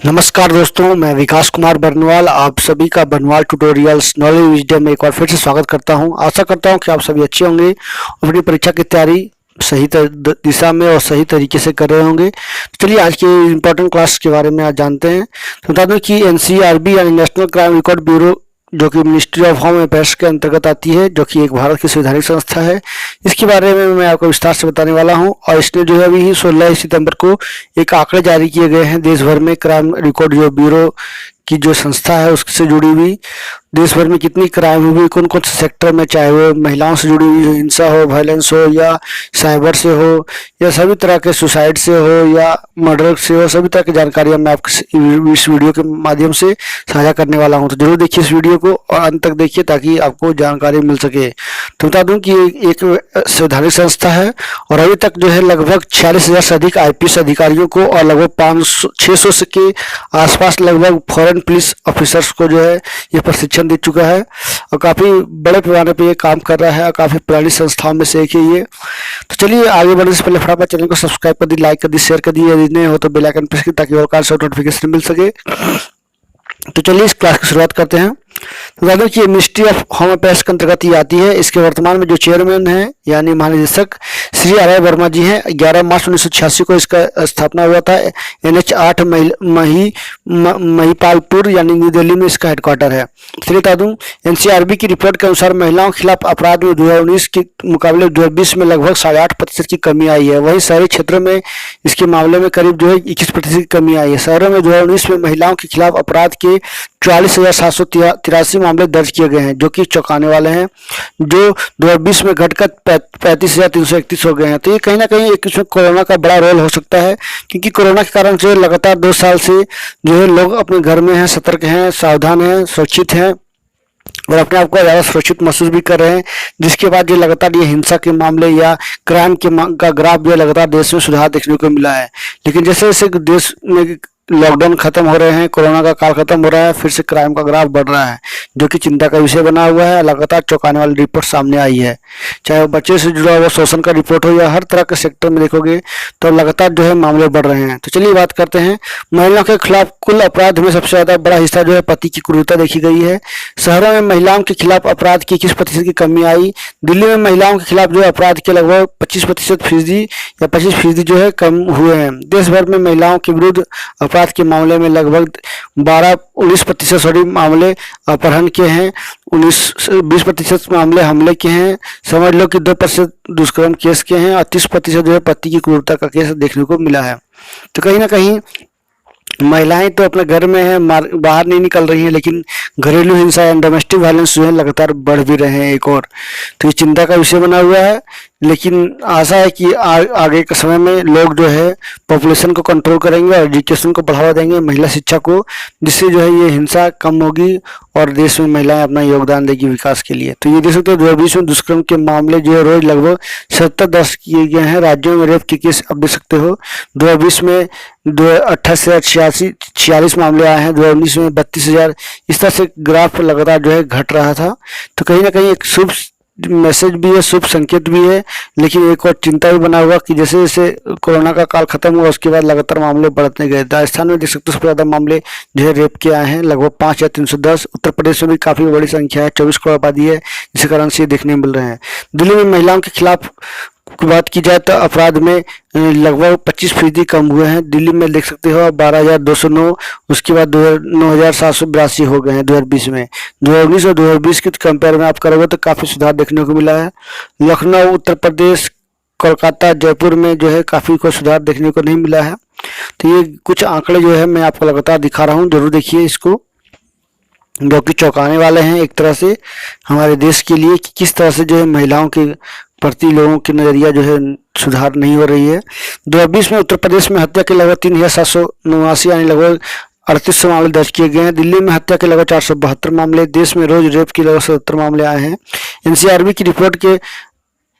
नमस्कार दोस्तों, मैं विकास कुमार बरनवाल आप सभी का बरनवाल ट्यूटोरियल्स नॉलेज विजडम में एक बार फिर से स्वागत करता हूं। आशा करता हूं कि आप सभी अच्छे होंगे और अपनी परीक्षा की तैयारी सही दिशा में और सही तरीके से कर रहे होंगे। तो चलिए आज की इम्पोर्टेंट क्लास के बारे में आज जानते हैं। तो बता दूं कि एनसीआरबी यानी नेशनल क्राइम रिकॉर्ड ब्यूरो जो कि मिनिस्ट्री ऑफ होम अफेयर्स के अंतर्गत आती है, जो कि एक भारत की संवैधानिक संस्था है, इसके बारे में मैं आपको विस्तार से बताने वाला हूं। और इसने जो है अभी 16 सितंबर को एक आंकड़े जारी किए गए हैं देश भर में क्राइम रिकॉर्ड जो ब्यूरो की जो संस्था है उससे जुड़ी हुई देश भर में कितनी क्राइम हुई, कौन कौन से सेक्टर में, चाहे वो महिलाओं से जुड़ी हुई हिंसा हो, वायलेंस हो, या साइबर से हो, या सभी तरह के सुसाइड से हो, या मर्डर से हो, सभी तरह की जानकारियां मैं आपको इस वीडियो के माध्यम से साझा करने वाला हूं। तो जरूर देखिए इस वीडियो को और अंत तक देखिए ताकि आपको जानकारी मिल सके। तो बता दूं कि एक संवैधानिक संस्था है और अभी तक जो है लगभग 46,000 से अधिक आईपीएस अधिकारियों को और लगभग 600 के आसपास लगभग फॉरेन पुलिस ऑफिसर्स को जो है ये प्रशिक्षण दे चुका है और काफ़ी बड़े पैमाने पे ये काम कर रहा है और काफ़ी पुरानी संस्थाओं में से एक है ये। तो चलिए आगे बढ़ने से पहले फटाफट चैनल को सब्सक्राइब कर दी, लाइक कर दी, शेयर कर दी, यदि नए हो तो बेल आइकन प्रेस करिए ताकि और कार नोटिफिकेशन मिल सके। तो चलिए इस क्लास की शुरुआत करते हैं। तो बता दें कि मिनिस्ट्री ऑफ होम अफेयर्स के अंतर्गत ये आती है। इसके वर्तमान में जो चेयरमैन हैं यानी महानिदेशक श्री आर वर्मा जी हैं। 11 मार्च 1986 को इसका स्थापना हुआ था। NH 8 महिपालपुर यानी न्यू दिल्ली में इसका हेडक्वार्टर है। चलिए बता दूं एनसीआरबी की रिपोर्ट के अनुसार महिलाओं के खिलाफ अपराध में 2019 के मुकाबले 2020 में लगभग 8.5% की कमी आई है। वहीं शहरी क्षेत्रों में इसके मामले में करीब जो है 21% की कमी आई है। शहरों में 2019 में महिलाओं के खिलाफ अपराध के 44,783 मामले दर्ज किए गए हैं, जो कि चौंकाने वाले हैं, जो 2020 में घटकर 35,331 हो गए हैं। तो ये कहीं ना कहीं एक इसमें कोरोना का बड़ा रोल हो सकता है, क्योंकि कोरोना के कारण जो लगातार 2 साल से जो है लोग अपने घर में हैं, सतर्क हैं, सावधान हैं, सुरक्षित हैं और अपने आप को ज़्यादा सुरक्षित महसूस भी कर रहे हैं, जिसके बाद जो लगातार ये हिंसा के मामले या क्राइम का ग्राफ जो लगातार देश में सुधार देखने को मिला है। लेकिन जैसे जैसे देश में लॉकडाउन खत्म हो रहे हैं, कोरोना का काल खत्म हो रहा है, फिर से क्राइम का ग्राफ बढ़ रहा है, जो कि चिंता का विषय बना हुआ है। लगातार चौंकाने वाली रिपोर्ट सामने आई है, चाहे वो बच्चे से जुड़ा हुआ शोषण का रिपोर्ट हो या हर तरह के सेक्टर में देखोगे तो लगातार जो है मामले बढ़ रहे हैं। तो चलिए बात करते हैं महिलाओं के खिलाफ कुल अपराध में सबसे ज्यादा बड़ा हिस्सा जो है पति की क्रूरता देखी गई है। शहरों में महिलाओं के खिलाफ अपराध की 21% की कमी आई। दिल्ली में महिलाओं के खिलाफ जो है अपराध के लगभग 25% या 25% जो है कम हुए हैं। देश भर में महिलाओं के विरुद्ध अपराध के मामले में लगभग 19% मामले अपहरण के हैं, 20% मामले हमले के हैं, समझ लो कि 2% दुष्कर्म केस के हैं और 30% जो है पति की क्रूरता का केस देखने को मिला है। तो कहीं ना कहीं महिलाएं तो अपने घर में हैं, बाहर नहीं निकल रही हैं, लेकिन घरेलू हिंसा या डोमेस्टिक वायलेंस जो है लगातार बढ़ भी रहे हैं एक और। तो ये चिंता का विषय बना हुआ है, लेकिन आशा है कि आगे के समय में लोग जो है पॉपुलेशन को कंट्रोल करेंगे और एजुकेशन को बढ़ावा देंगे, महिला शिक्षा को, जिससे जो है ये हिंसा कम होगी और देश में महिलाएं अपना योगदान देगी विकास के लिए। तो ये देख सकते हो 2020 में दुष्कर्म के मामले जो है रोज लगभग 70 दर्ज किए गए हैं। राज्यों में रेप के केस अब देख सकते हो 2020 में 28,046 मामले आए हैं, 2019 में 32,000। इस तरह से ग्राफ लगातार जो है घट रहा था। तो कहीं ना कहीं एक शुभ मैसेज भी है, शुभ संकेत भी है, लेकिन एक और चिंता भी बना हुआ कि जैसे जैसे कोरोना का काल खत्म हुआ उसके बाद लगातार मामले बढ़ते गए। राजस्थान में देख सकते हो सबसे ज्यादा मामले जो है रेप के आए हैं, लगभग 5,310। उत्तर प्रदेश में भी काफी बड़ी संख्या है, 24 करोड़ आबादी है, जिसके कारण से देखने मिल रहे हैं। दिल्ली में महिलाओं के खिलाफ की बात की जाए तो अपराध में लगभग 25% कम हुए हैं। दिल्ली में देख सकते हो 12,209, उसके बाद 9,782 हो गए हैं 2020 में। 2019 और 2020 के कंपेयर में आप करोगे तो काफ़ी सुधार देखने को मिला है। लखनऊ, उत्तर प्रदेश, कोलकाता, जयपुर में जो है काफ़ी कोई सुधार देखने को नहीं मिला है। तो ये कुछ आंकड़े जो है मैं आपको लगातार दिखा रहा हूँ, जरूर देखिए इसको, जो कि चौंकाने वाले हैं एक तरह से हमारे देश के लिए कि किस तरह से जो है महिलाओं के प्रति लोगों की नज़रिया जो है सुधार नहीं हो रही है। 2020 में उत्तर प्रदेश में हत्या के लगभग 3,789 यानी लगभग 3800 मामले दर्ज किए गए हैं। दिल्ली में हत्या के लगभग 472 मामले, देश में रोज रेप के लगभग 77 मामले आए हैं। एनसीआरबी की रिपोर्ट के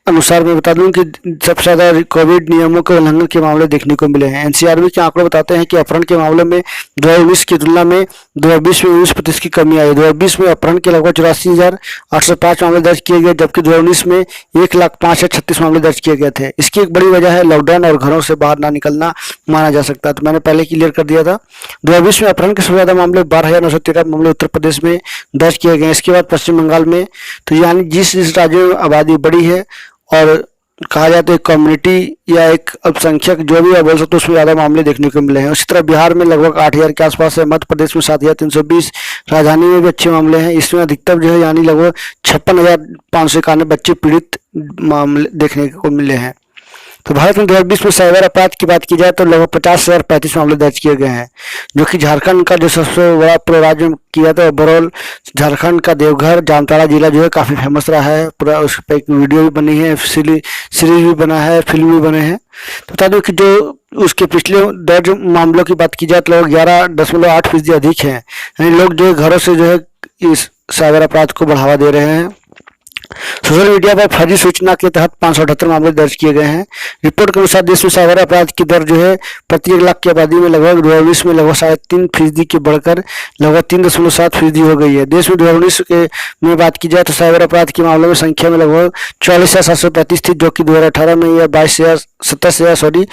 अनुसार मैं बता दूं कि सबसे ज़्यादा कोविड नियमों के उल्लंघन के मामले देखने को मिले हैं। एनसीआरबी के आंकड़े बताते हैं कि अपहरण के मामले में 2019 की तुलना में 2020 में 19% की कमी आई। 2020 में अपहरण के लगभग 84,805 मामले दर्ज किए गए, जबकि 2019 में 1,05,36 मामले दर्ज किए गए थे। इसकी एक बड़ी वजह है लॉकडाउन और घरों से बाहर ना निकलना माना जा सकता है। तो मैंने पहले क्लियर कर दिया था। 2020 में अपहरण के सबसे ज़्यादा मामले 12,913 मामले उत्तर प्रदेश में दर्ज किए गए। इसके बाद पश्चिम बंगाल में। तो यानी जिस राज्यों में आबादी बड़ी है और कहा जाए तो एक कम्युनिटी या एक अल्पसंख्यक जो भी बोल सकते, उसमें ज़्यादा मामले देखने को मिले हैं। उसी तरह बिहार में लगभग 8,000 के आसपास है, मध्य प्रदेश में 7,320, राजधानी में भी अच्छे मामले हैं। इसमें अधिकतर जो है यानी लगभग 56,591 बच्चे पीड़ित मामले देखने को मिले हैं। तो भारत में 2020 में साइबर अपराध की बात की जाए तो लगभग 50,035 मामले दर्ज किए गए हैं, जो कि झारखंड का जो सबसे बड़ा पूरा राज्य किया था ओवरऑल झारखंड का देवघर जामताड़ा जिला जो है काफ़ी फेमस रहा है। पूरा उस पर एक वीडियो भी बनी है, सीरीज भी बना है, फिल्म भी बने हैं। तो बता दूं कि जो उसके पिछले दर्ज मामलों की बात की जाए तो लगभग 11.8% अधिक है। यानी लोग जो है घरों से जो है इस साइबर अपराध को बढ़ावा दे रहे हैं। सोशल मीडिया पर फर्जी सूचना के तहत 578 मामले दर्ज किए गए हैं। रिपोर्ट के अनुसार देश में साइबर अपराध की दर जो है प्रति 1 लाख की आबादी में लगभग 2019 में लगभग 3.5% की बढ़कर लगभग 3.7% हो गई है। देश में 2019 के में बात की जाए तो साइबर अपराध के मामलों में संख्या में लगभग 44,735 थी, जो कि 2018 में यह 248 थी।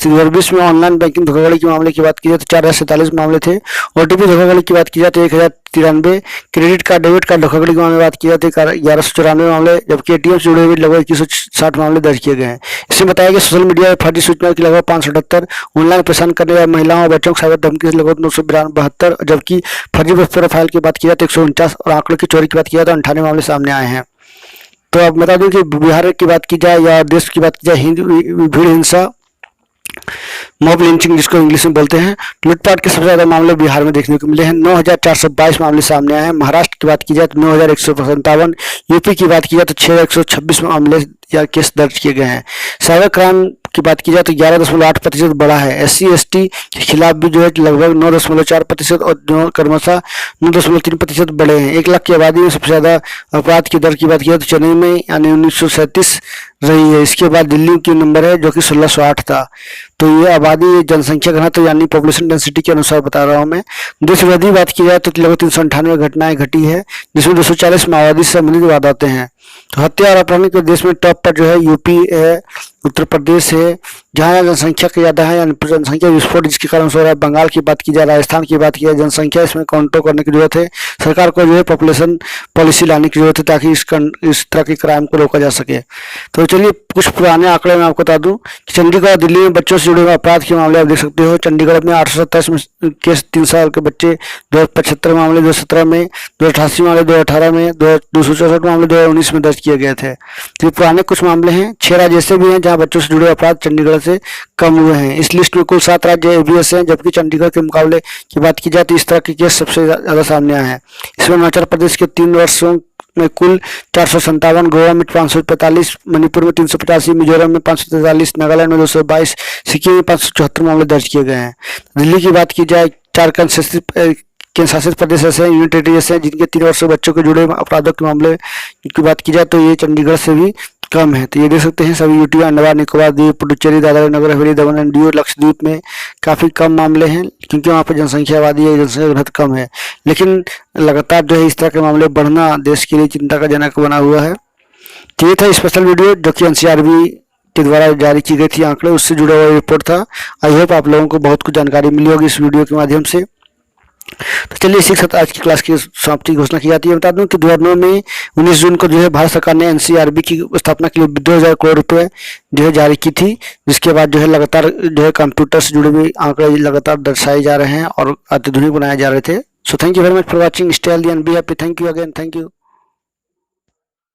2020 में ऑनलाइन बैंकिंग धोखाधड़ी के मामले की बात की जाए तो 4,047 मामले थे। ओटीपी धोखाधड़ी की बात की जाए तो 1,093, क्रेडिट कार्ड डेबिट कार्ड धोखाधड़ी के मामले में बात की जाए तो 1,194 मामले, जबकि एटीएम से जुड़े हुए लगभग 2160 मामले दर्ज किए गए हैं। इसमें बताया कि सोशल मीडिया पर फर्जी सूचना की लगभग 578, ऑनलाइन परेशान करने वाले महिलाओं और बच्चों को साइबर धमकी से लगभग 972, जबकि फर्जी प्रोफाइल की बात की जाए तो 149 और आंकड़ों की चोरी की बात की जाए तो 98 मामले सामने आए हैं। तो अब बता दूं कि बिहार की बात की जाए या देश की बात की जाए, भीड़ हिंसा मॉब लिंचिंग जिसको इंग्लिश में बोलते हैं, लूटपाट के सबसे ज्यादा मामले बिहार में देखने को मिले हैं। 9,422 मामले सामने आए हैं। महाराष्ट्र की बात की जाए तो 9,157, यूपी की बात की जाए तो 6,126 मामले या केस दर्ज किए गए हैं। साइबर क्राइम की बात की जाए तो 11.8% बढ़ा है। SC/ST के खिलाफ भी जो है लगभग 9.4% और क्रमशः 9.3% बढ़े हैं। 1 लाख की आबादी में सबसे ज्यादा अपराध की दर की बात की जाए तो चेन्नई में यानी 1937 रही है। इसके बाद दिल्ली की नंबर है जो कि 1608 था। तो ये आबादी जनसंख्या घनत्व यानी पॉपुलेशन डेंसिटी के अनुसार बता रहा हूँ मैं। देश विरोधी बात की जाए तो लगभग 398 घटनाएं घटी है, जिसमें 240 माओवादी से संबंधित वारदातें हैं। तो हत्या और अपहरण के देश में टॉप पर जो है यूपी है, उत्तर प्रदेश है, जहाँ जनसंख्या की ज़्यादा है, यानी जनसंख्या विस्फोट जिसके कारण हो रहा है। बंगाल की बात की जाए, राजस्थान की बात की जाए, जनसंख्या इसमें कंट्रोल करने की जरूरत है। सरकार को जो है पॉपुलेशन पॉलिसी लाने की जरूरत है ताकि इस तरह के क्राइम को रोका जा सके। तो चलिए कुछ पुराने आंकड़े मैं आपको बता दूं कि चंडीगढ़ और दिल्ली में बच्चों से जुड़े हुए अपराध के मामले आप देख सकते हो। चंडीगढ़ में 827 केस 3 साल के बच्चे, 275 मामले 2017 में, 288 मामले 2018 में, 264 मामले 2019 में दर्ज किए गए थे। तो पुराने कुछ मामले हैं। 6 राज्य ऐसे भी हैं जहां बच्चों से जुड़े अपराध चंडीगढ़ से कम हुए हैं। इस लिस्ट में कुल 7 राज्य एबीएस हैं, जबकि चंडीगढ़ के मुकाबले की बात की जाए तो इस तरह के केस सबसे ज्यादा सामने आए हैं। इसमें अरुणाचल प्रदेश के 3 वर्षों में कुल 457, गोवा में 545, मणिपुर में 385, मिजोरम में 543, नागालैंड में 222, सिक्किम में 574 मामले दर्ज किए गए हैं। दिल्ली की बात की जाए, 4 केंद्रशासित प्रदेश ऐसे हैं, यूनियन टेरिटरी ऐसे हैं जिनके 3 वर्षों बच्चों के जुड़े अपराधों के मामले की बात की जाए तो ये चंडीगढ़ से भी कम है। तो ये देख सकते हैं सभी यूटी, अंडमान निकोबार द्वीप, पुडुचेरी, दादरा नगर हवेली, दमन एंड दीव, लक्षद्वीप में काफ़ी कम मामले हैं क्योंकि वहाँ पर जनसंख्या आबादी है, जनसंख्या घनत्व कम है। लेकिन लगातार जो है इस तरह के मामले बढ़ना देश के लिए चिंता का जनक बना हुआ है। तो ये था स्पेशल वीडियो जो कि एनसीआरबी के द्वारा जारी की गई थी आंकड़े, उससे जुड़ा हुआ रिपोर्ट था। आई होप आप लोगों को बहुत कुछ जानकारी मिली होगी इस वीडियो के माध्यम से। तो चलिए इसी के साथ आज की क्लास की समाप्ति की घोषणा की जाती है। बता दूं कि 2009 में 19 जून को जो है भारत सरकार ने एनसीआरबी की स्थापना के लिए 2,000 करोड़ रुपए जो है जारी की थी, जिसके बाद जो है लगातार जो है कंप्यूटर से जुड़े हुए आंकड़े लगातार दर्शाए जा रहे हैं और अत्याधुनिक बनाए जा रहे थे। So thank you very much for watching, stay healthy and be happy. Thank you again, thank you.